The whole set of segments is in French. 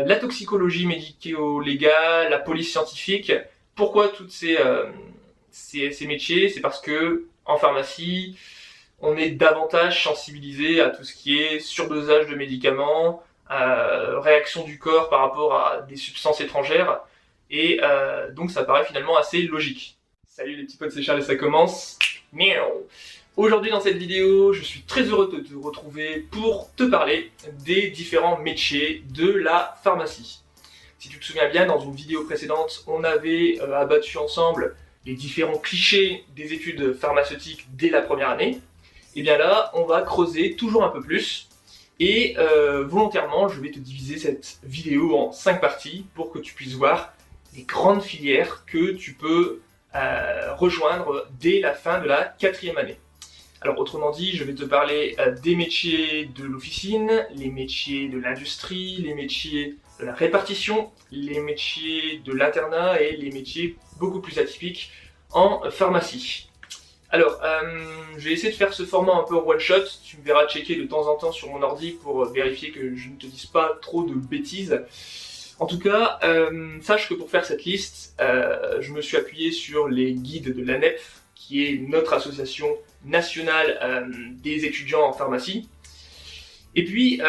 la toxicologie médico-légale, la police scientifique. Pourquoi toutes ces métiers? C'est parce que en pharmacie, on est davantage sensibilisé à tout ce qui est surdosage de médicaments, réaction du corps par rapport à des substances étrangères, et donc ça paraît finalement assez logique. Salut les petits potes, c'est Charles et ça commence. Miaou. Aujourd'hui dans cette vidéo, je suis très heureux de te retrouver pour te parler des différents métiers de la pharmacie. Si tu te souviens bien, dans une vidéo précédente, on avait abattu ensemble les différents clichés des études pharmaceutiques dès la première année. Et bien là, on va creuser toujours un peu plus. Et volontairement, je vais te diviser cette vidéo en 5 parties pour que tu puisses voir les grandes filières que tu peux rejoindre dès la fin de la 4e année. Alors autrement dit, je vais te parler des métiers de l'officine, les métiers de l'industrie, les métiers de la répartition, les métiers de l'internat et les métiers beaucoup plus atypiques en pharmacie. Alors, je vais essayer de faire ce format un peu en one shot, tu me verras checker de temps en temps sur mon ordi pour vérifier que je ne te dise pas trop de bêtises. En tout cas, sache que pour faire cette liste, je me suis appuyé sur les guides de l'ANEP, qui est notre association nationale des étudiants en pharmacie. Et puis,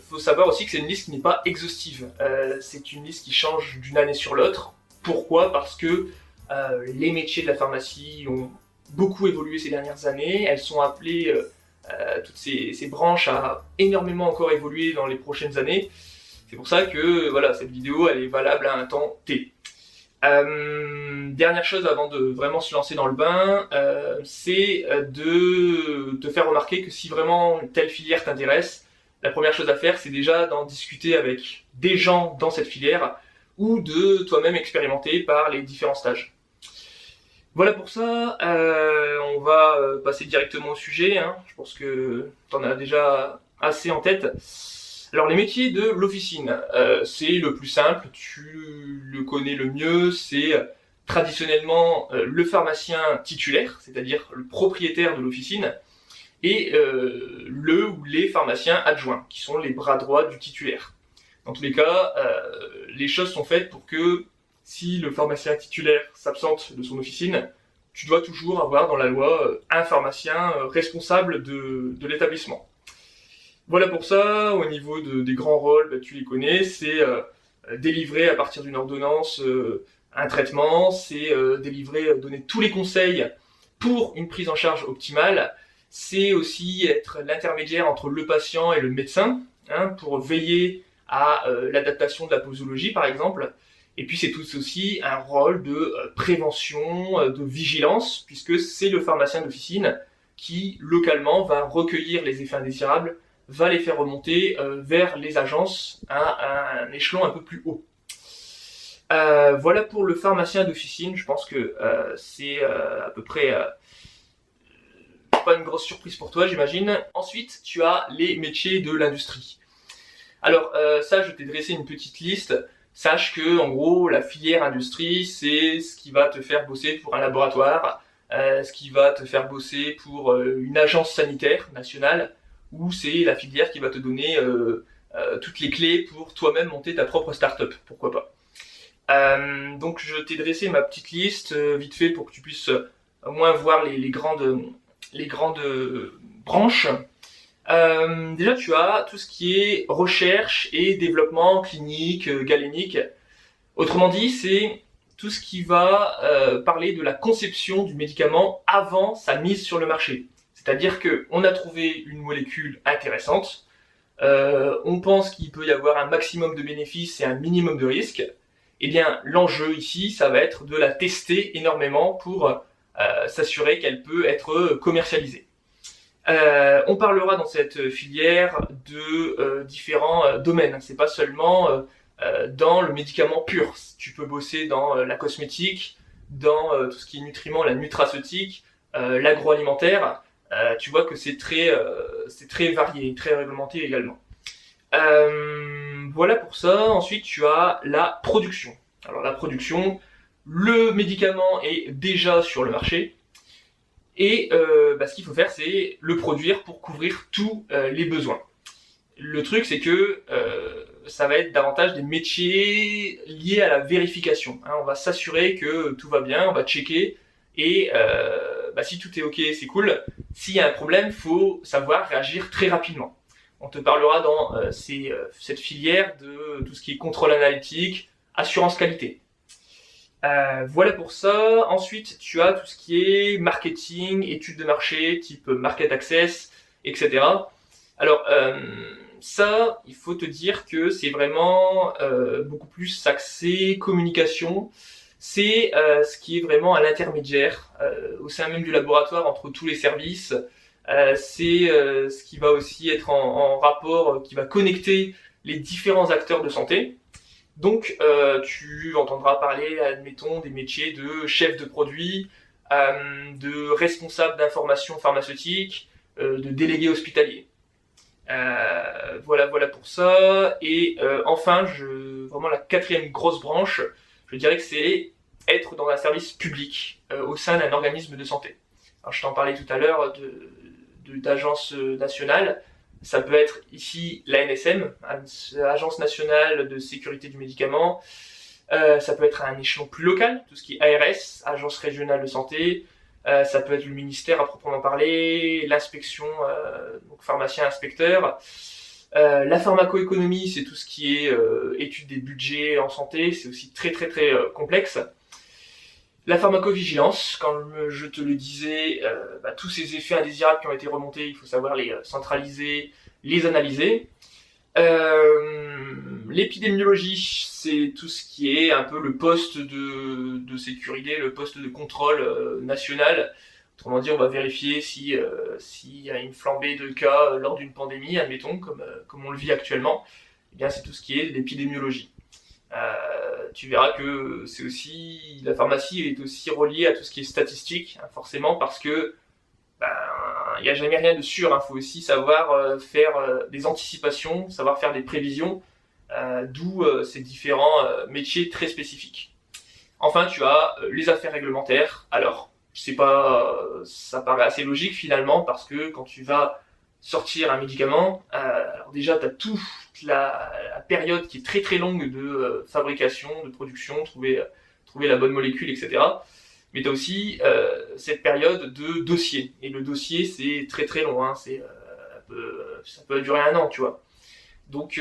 faut savoir aussi que c'est une liste qui n'est pas exhaustive. C'est une liste qui change d'une année sur l'autre. Pourquoi? Parce que les métiers de la pharmacie ont beaucoup évolué ces dernières années. Elles sont appelées, toutes ces branches, à énormément encore évoluer dans les prochaines années. C'est pour ça que voilà, cette vidéo elle est valable à un temps T. Dernière chose avant de vraiment se lancer dans le bain, c'est de te faire remarquer que si vraiment telle filière t'intéresse, la première chose à faire c'est déjà d'en discuter avec des gens dans cette filière ou de toi-même expérimenter par les différents stages. Voilà pour ça, on va passer directement au sujet, hein. Je pense que t'en as déjà assez en tête. Alors les métiers de l'officine, c'est le plus simple, tu le connais le mieux, c'est traditionnellement le pharmacien titulaire, c'est-à-dire le propriétaire de l'officine, et le ou les pharmaciens adjoints, qui sont les bras droits du titulaire. Dans tous les cas, les choses sont faites pour que si le pharmacien titulaire s'absente de son officine, tu dois toujours avoir dans la loi un pharmacien responsable de l'établissement. Voilà pour ça, au niveau des grands rôles, bah, tu les connais, c'est délivrer à partir d'une ordonnance un traitement, c'est donner tous les conseils pour une prise en charge optimale, c'est aussi être l'intermédiaire entre le patient et le médecin, hein, pour veiller à l'adaptation de la posologie par exemple, et puis c'est tout aussi un rôle de prévention, de vigilance, puisque c'est le pharmacien d'officine qui localement va recueillir les effets indésirables, va les faire remonter vers les agences à un échelon un peu plus haut. Voilà pour le pharmacien d'officine, je pense que c'est à peu près pas une grosse surprise pour toi, j'imagine. Ensuite, tu as les métiers de l'industrie. Alors ça, je t'ai dressé une petite liste. Sache que en gros, la filière industrie, c'est ce qui va te faire bosser pour un laboratoire, ce qui va te faire bosser pour une agence sanitaire nationale, ou c'est la filière qui va te donner toutes les clés pour toi-même monter ta propre start-up, pourquoi pas. Donc je t'ai dressé ma petite liste vite fait pour que tu puisses au moins voir les grandes branches. Déjà tu as tout ce qui est recherche et développement clinique, galénique. Autrement dit, c'est tout ce qui va parler de la conception du médicament avant sa mise sur le marché. C'est-à-dire qu'on a trouvé une molécule intéressante, on pense qu'il peut y avoir un maximum de bénéfices et un minimum de risques. Eh bien, l'enjeu ici, ça va être de la tester énormément pour s'assurer qu'elle peut être commercialisée. On parlera dans cette filière de différents domaines. C'est pas seulement dans le médicament pur. Tu peux bosser dans la cosmétique, dans tout ce qui est nutriments, la nutraceutique, l'agroalimentaire. Tu vois que c'est très varié, très réglementé également. Voilà pour ça. Ensuite, tu as la production. Alors la production, le médicament est déjà sur le marché. Et ce qu'il faut faire, c'est le produire pour couvrir tous les besoins. Le truc, c'est que ça va être davantage des métiers liés à la vérification. On va s'assurer que tout va bien, on va checker, et si tout est ok, c'est cool. S'il y a un problème, faut savoir réagir très rapidement. On te parlera dans cette filière de tout ce qui est contrôle analytique, assurance qualité. Voilà pour ça. Ensuite, tu as tout ce qui est marketing, études de marché, type market access, etc. Alors, ça, il faut te dire que c'est vraiment beaucoup plus axé communication. C'est ce qui est vraiment à l'intermédiaire, au sein même du laboratoire entre tous les services. C'est ce qui va aussi être en rapport, qui va connecter les différents acteurs de santé. Donc, tu entendras parler, admettons, des métiers de chef de produit, de responsable d'information pharmaceutique, de délégué hospitalier. Voilà pour ça. Et enfin, vraiment la quatrième grosse branche, je dirais que c'est être dans un service public au sein d'un organisme de santé. Alors, je t'en parlais tout à l'heure d'agence nationale. Ça peut être ici l'ANSM, Agence nationale de sécurité du médicament. Ça peut être à un échelon plus local, tout ce qui est ARS, Agence régionale de santé. Ça peut être le ministère à proprement parler, l'inspection, donc pharmacien inspecteur. La pharmacoéconomie, c'est tout ce qui est étude des budgets en santé, c'est aussi très complexe. La pharmacovigilance, comme je te le disais, tous ces effets indésirables qui ont été remontés, il faut savoir les centraliser, les analyser. L'épidémiologie, c'est tout ce qui est un peu le poste de sécurité, le poste de contrôle national. Autrement dit, on va vérifier s'il y a une flambée de cas lors d'une pandémie, admettons, comme on le vit actuellement. Eh bien, c'est tout ce qui est l'épidémiologie. Tu verras que c'est aussi, la pharmacie est aussi reliée à tout ce qui est statistique, forcément, parce que il n'y a jamais rien de sûr. Il faut aussi savoir faire des anticipations, savoir faire des prévisions, d'où ces différents métiers très spécifiques. Enfin, tu as les affaires réglementaires. Alors, ça paraît assez logique finalement, parce que quand tu vas sortir un médicament, alors déjà tu as toute la période qui est très longue de fabrication, de production, trouver la bonne molécule, etc. Mais tu as aussi cette période de dossier. Et le dossier, c'est très long, ça peut durer 1 an, tu vois. Donc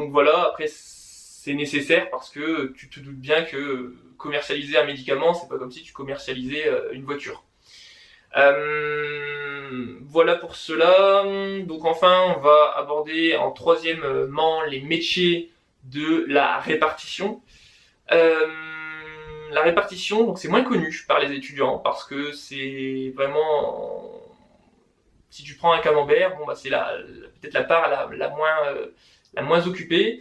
voilà, après c'est nécessaire parce que tu te doutes bien que commercialiser un médicament, c'est pas comme si tu commercialisais une voiture. Voilà pour cela. Donc enfin, on va aborder en troisièmement les métiers de la répartition. La répartition, donc c'est moins connu par les étudiants parce que c'est vraiment, si tu prends un camembert, c'est peut-être la part la moins occupée.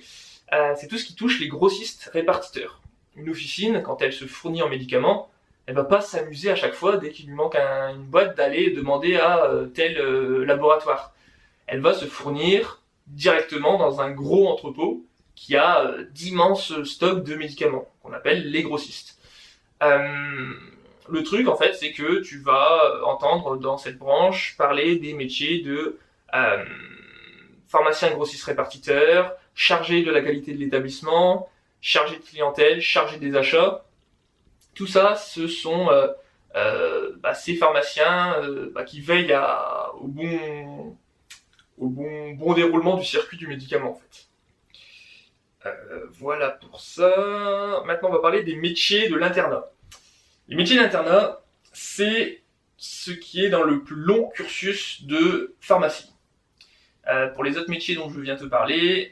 C'est tout ce qui touche les grossistes répartiteurs. Une officine, quand elle se fournit en médicaments, elle va pas s'amuser à chaque fois, dès qu'il lui manque une boîte, d'aller demander à tel laboratoire. Elle va se fournir directement dans un gros entrepôt qui a d'immenses stocks de médicaments, qu'on appelle les grossistes. Le truc, en fait, c'est que tu vas entendre dans cette branche parler des métiers de pharmacien grossiste répartiteur, chargé de la qualité de l'établissement, chargé de clientèle, chargé des achats. Tout ça, ce sont ces pharmaciens qui veillent au bon déroulement du circuit du médicament, en fait. Voilà pour ça. Maintenant, on va parler des métiers de l'internat. Les métiers d'internat, c'est ce qui est dans le plus long cursus de pharmacie. Pour les autres métiers dont je viens te parler,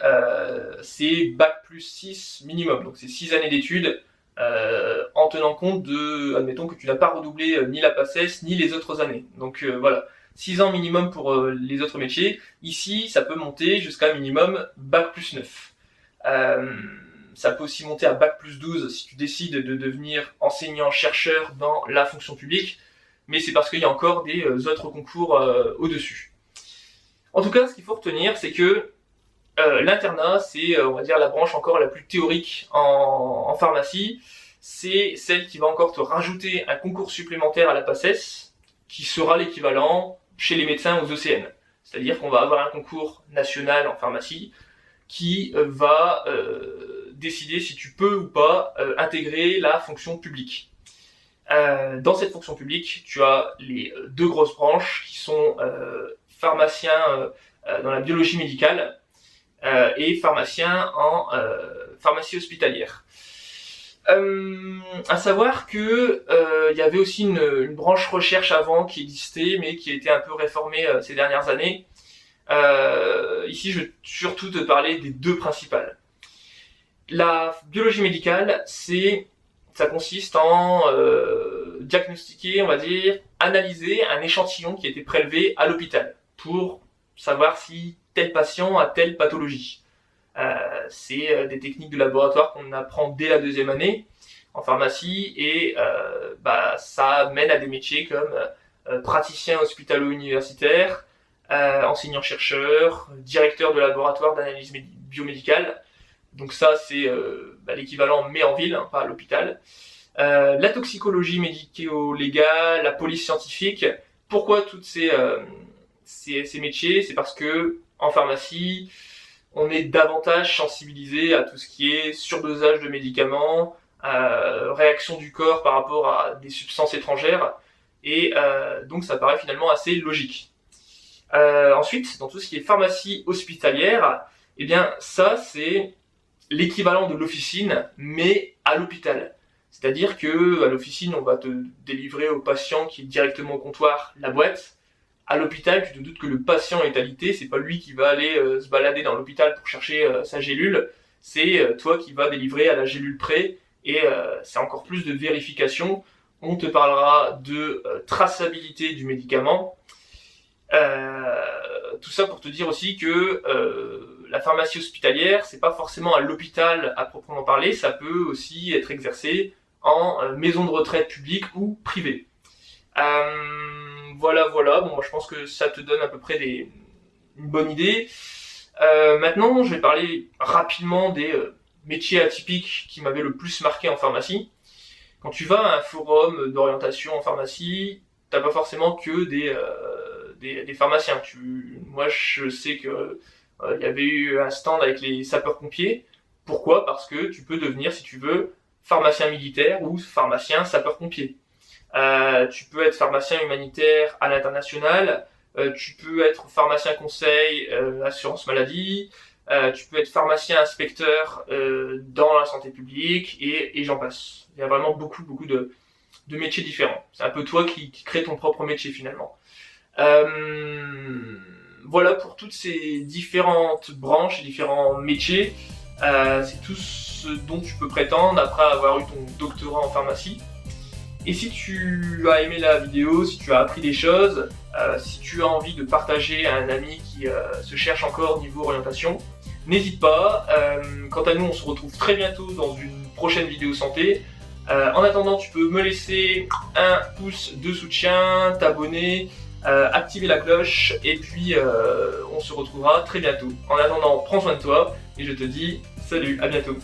c'est Bac+6 minimum, donc c'est 6 années d'études, en tenant compte admettons que tu n'as pas redoublé ni la PACES ni les autres années. Donc voilà, 6 ans minimum pour les autres métiers. Ici, ça peut monter jusqu'à minimum Bac+9. Ça peut aussi monter à Bac+12 si tu décides de devenir enseignant-chercheur dans la fonction publique, mais c'est parce qu'il y a encore des autres concours au-dessus. En tout cas, ce qu'il faut retenir, c'est que l'internat, c'est, on va dire, la branche encore la plus théorique en pharmacie. C'est celle qui va encore te rajouter un concours supplémentaire à la PACES, qui sera l'équivalent chez les médecins aux ECN. C'est-à-dire qu'on va avoir un concours national en pharmacie, qui va décider si tu peux ou pas intégrer la fonction publique. Dans cette fonction publique, tu as les deux grosses branches qui sont pharmacien dans la biologie médicale et pharmacien en pharmacie hospitalière. À savoir que il y avait aussi une branche recherche avant qui existait, mais qui a été un peu réformée ces dernières années. Ici, je vais surtout te parler des deux principales. La biologie médicale, ça consiste en diagnostiquer, on va dire, analyser un échantillon qui a été prélevé à l'hôpital pour savoir si tel patient a telle pathologie. C'est des techniques de laboratoire qu'on apprend dès la 2e année en pharmacie et ça mène à des métiers comme praticien hospitalo-universitaire, enseignant-chercheur, directeur de laboratoire d'analyse biomédicale. Donc ça, c'est l'équivalent mais en ville, hein, pas à l'hôpital. La toxicologie médico-légale, la police scientifique. Pourquoi toutes ces métiers? C'est parce que en pharmacie, on est davantage sensibilisé à tout ce qui est surdosage de médicaments, réaction du corps par rapport à des substances étrangères, et donc ça paraît finalement assez logique. Ensuite, dans tout ce qui est pharmacie hospitalière, eh bien ça c'est l'équivalent de l'officine, mais à l'hôpital. C'est-à-dire que à l'officine, on va te délivrer au patient qui est directement au comptoir la boîte. À l'hôpital, tu te doutes que le patient est alité, c'est pas lui qui va aller se balader dans l'hôpital pour chercher sa gélule, c'est toi qui vas délivrer à la gélule près, et c'est encore plus de vérification. On te parlera de traçabilité du médicament. Tout ça pour te dire aussi que la pharmacie hospitalière, c'est pas forcément à l'hôpital à proprement parler, ça peut aussi être exercé en maison de retraite publique ou privée. Voilà, bon, moi je pense que ça te donne à peu près une bonne idée. Maintenant, je vais parler rapidement des métiers atypiques qui m'avaient le plus marqué en pharmacie. Quand tu vas à un forum d'orientation en pharmacie, t'as pas forcément que des pharmaciens. Moi, je sais que il y avait eu un stand avec les sapeurs-pompiers. Pourquoi? Parce que tu peux devenir, si tu veux, pharmacien militaire ou pharmacien sapeur-pompier. Tu peux être pharmacien humanitaire à l'international, tu peux être pharmacien conseil, assurance maladie, tu peux être pharmacien inspecteur dans la santé publique, et j'en passe. Il y a vraiment beaucoup de métiers différents. C'est un peu toi qui crée ton propre métier finalement. Voilà pour toutes ces différentes branches, différents métiers. C'est tout ce dont tu peux prétendre après avoir eu ton doctorat en pharmacie. Et si tu as aimé la vidéo, si tu as appris des choses, si tu as envie de partager à un ami qui se cherche encore niveau orientation, n'hésite pas. Quant à nous, on se retrouve très bientôt dans une prochaine vidéo santé. En attendant, tu peux me laisser un pouce de soutien, t'abonner, activer la cloche, et puis on se retrouvera très bientôt. En attendant, prends soin de toi, et je te dis salut, à bientôt.